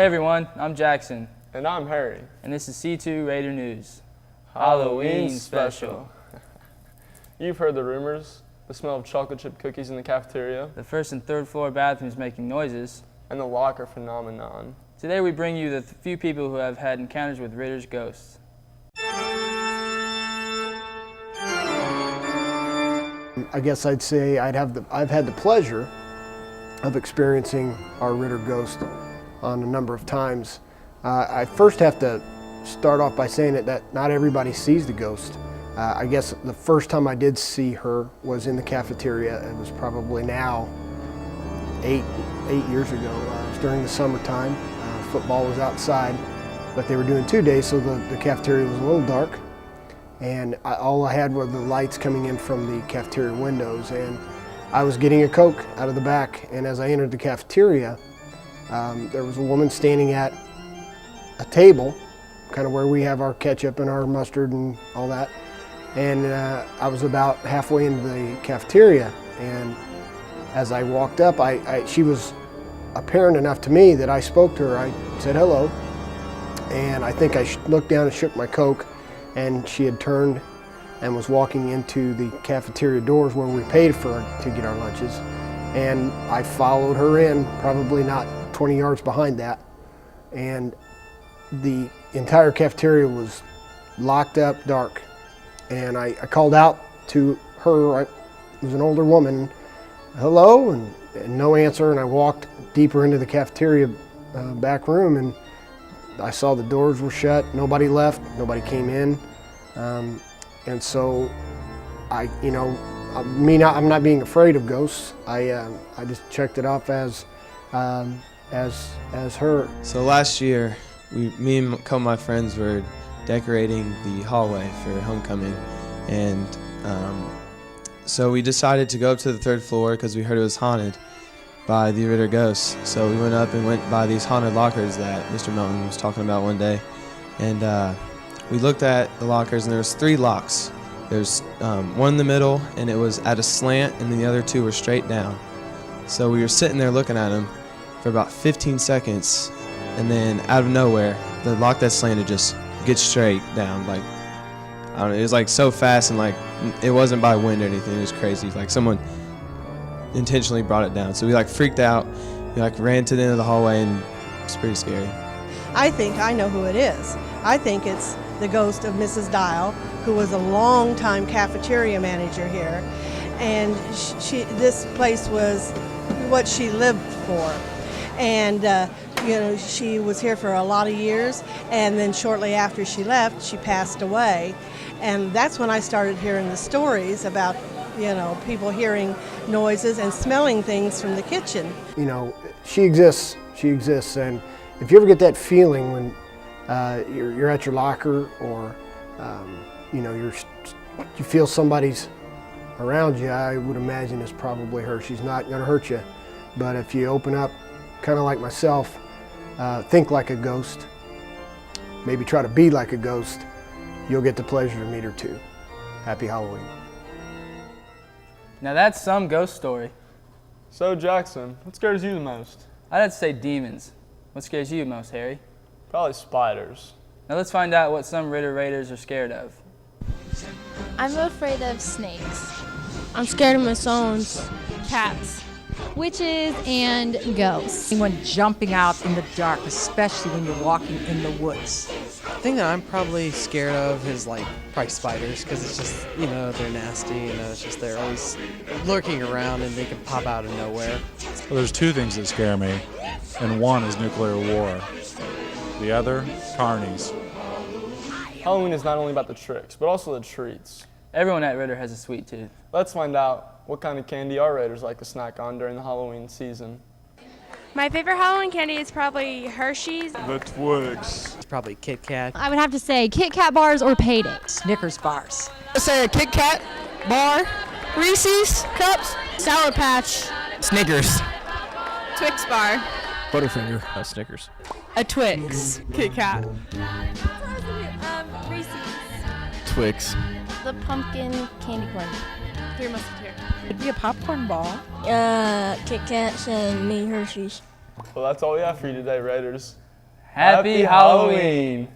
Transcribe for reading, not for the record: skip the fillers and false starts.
everyone, I'm Jackson. And I'm Harry. And this is C2 Raider News. Halloween special. You've heard the rumors, the smell of chocolate chip cookies in the cafeteria, The first and third floor bathrooms making noises. and the locker phenomenon. Today we bring you the few people who have had encounters with Ritter's ghosts. I guess I'd say I've had the pleasure of experiencing our Ritter ghost on a number of times. I first have to start off by saying that not everybody sees the ghost. I guess the first time I did see her was in the cafeteria. It was probably now eight years ago. It was during the summertime. Football was outside, but they were doing 2 days, so the cafeteria was a little dark. And all I had were the lights coming in from the cafeteria windows, and I was getting a Coke out of the back, and as I entered the cafeteria, there was a woman standing at a table, kind of where we have our ketchup and our mustard and all that, and I was about halfway into the cafeteria, and as I walked up, she was apparent enough to me that I spoke to her. I said hello, and I think I looked down and shook my Coke, and she had turned and was walking into the cafeteria doors where we paid to get our lunches. And I followed her in, probably not 20 yards behind that. And the entire cafeteria was locked up, dark. And I called out to her, it was an older woman, hello, and no answer. And I walked deeper into the cafeteria back room, and I saw the doors were shut, nobody left, nobody came in. And so I'm not being afraid of ghosts. I just checked it off as her. So last year, me and a couple of my friends were decorating the hallway for homecoming, and so we decided to go up to the third floor because we heard it was haunted by the Ritter ghosts. So we went up and went by these haunted lockers that Mr. Melton was talking about one day, and we looked at the lockers, and there was 3 locks. There's one in the middle, and it was at a slant, and then the other 2 were straight down. So we were sitting there looking at them for about 15 seconds, and then out of nowhere, the lock that slanted just gets straight down. Like, I don't know, it was like so fast, and like it wasn't by wind or anything. It was crazy. Like someone intentionally brought it down. So we like freaked out. We like ran to the end of the hallway, and it's pretty scary. I think I know who it is. I think it's the ghost of Mrs. Dial, who was a long-time cafeteria manager here, and this place was what she lived for. And she was here for a lot of years, and then shortly after she left, she passed away. And that's when I started hearing the stories about, people hearing noises and smelling things from the kitchen. She exists, and if you ever get that feeling when you're at your locker, or you feel somebody's around you, I would imagine it's probably her. She's not going to hurt you, but if you open up, kind of like myself, think like a ghost, maybe try to be like a ghost, you'll get the pleasure to meet her too. Happy Halloween. Now that's some ghost story. So Jackson, what scares you the most? I'd have to say demons. What scares you most, Harry? Probably spiders. Now let's find out what some Ritter Raiders are scared of. I'm afraid of snakes. I'm scared of masons. Cats. Witches and ghosts. Anyone jumping out in the dark, especially when you're walking in the woods. The thing that I'm probably scared of is probably spiders, because it's just, they're nasty, it's just they're always lurking around and they can pop out of nowhere. Well, there's 2 things that scare me, and one is nuclear war. The other, carnies. Halloween is not only about the tricks, but also the treats. Everyone at Ritter has a sweet tooth. Let's find out what kind of candy our Raiders like to snack on during the Halloween season. My favorite Halloween candy is probably Hershey's. The Twix. It's probably Kit Kat. I would have to say Kit Kat bars or Payday. Snickers bars. I'd say a Kit Kat bar, Reese's cups, Sour Patch. Snickers, Twix bar. Butterfinger. Snickers. A Twix. Kit Kat. Reese's. Twix. The pumpkin candy corn. Three Musketeers. It'd be a popcorn ball. Kit Kats and mini Hershey's. Well, that's all we have for you today, Raiders. Happy Halloween.